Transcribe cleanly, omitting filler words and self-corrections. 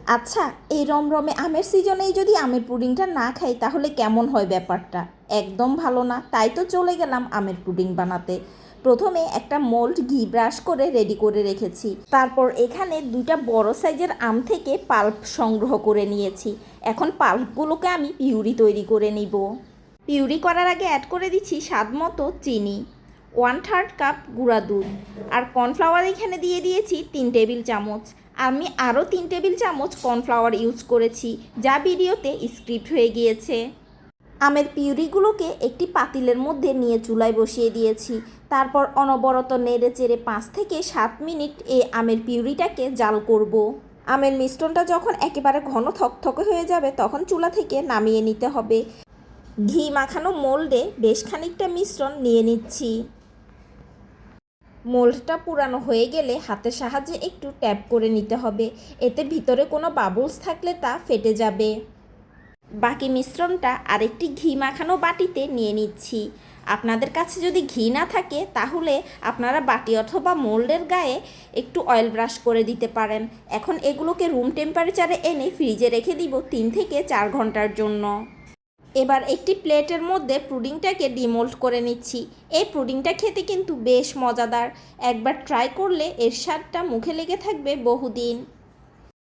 আচ্ছা, এই রমরমে আমের সিজনেই যদি আমের পুডিংটা না খাই তাহলে কেমন হয় ব্যাপারটা? একদম ভালো না। তাই তো চলে গেলাম আমের পুডিং বানাতে। প্রথমে একটা মোল্ড ঘি ব্রাশ করে রেডি করে রেখেছি। তারপর এখানে দুইটা বড় সাইজের আম থেকে পাল্প সংগ্রহ করে নিয়েছি। এখন পাল্পগুলোকে আমি পিউরি তৈরি করে নিব। পিউরি করার আগে অ্যাড করে দিচ্ছি স্বাদ মতো চিনি, 1/3 কাপ গুঁড়া দুধ, আর কর্নফ্লাওয়ার এখানে দিয়ে দিয়েছি 3 টেবিল চামচ। আমি আরও 3 টেবিল চামচ কর্নফ্লাওয়ার ইউজ করেছি, যা ভিডিওতে স্ক্রিপ্ট হয়ে গিয়েছে। আমের পিউরিগুলোকে একটি পাতিলের মধ্যে নিয়ে চুলায় বসিয়ে দিয়েছি। তারপর অনবরত নেড়ে চেড়ে 5 থেকে 7 মিনিট এই আমের পিউরিটাকে জাল করব। আমের মিশ্রণটা যখন একেবারে ঘন থকথকে হয়ে যাবে তখন চুলা থেকে নামিয়ে নিতে হবে। ঘি মাখানো মোল্ডে বেশ খানিকটা মিশ্রণ নিয়ে নিচ্ছি। মোল্ডটা পুরানো হয়ে গেলে হাতের সাহায্যে একটু ট্যাপ করে নিতে হবে, এতে ভিতরে কোনো বাবলস থাকলে তা ফেটে যাবে। বাকি মিশ্রণটা আরেকটি ঘি মাখানো বাটিতে নিয়ে নিচ্ছি। আপনাদের কাছে যদি ঘি না থাকে তাহলে আপনারা বাটি অথবা মোল্ডের গায়ে একটু অয়েল ব্রাশ করে দিতে পারেন। এখন এগুলোকে রুম টেম্পারেচারে এনে ফ্রিজে রেখে দিব 3 থেকে 4 ঘন্টার জন্য। এবার একটি প্লেটের মধ্যে পুডিংটাকে ডিমোল্ড করে নিচ্ছি। এই পুডিংটা খেতে কিন্তু বেশ মজাদার। একবার ট্রাই করলে এর স্বাদটা মুখে লেগে থাকবে বহুদিন।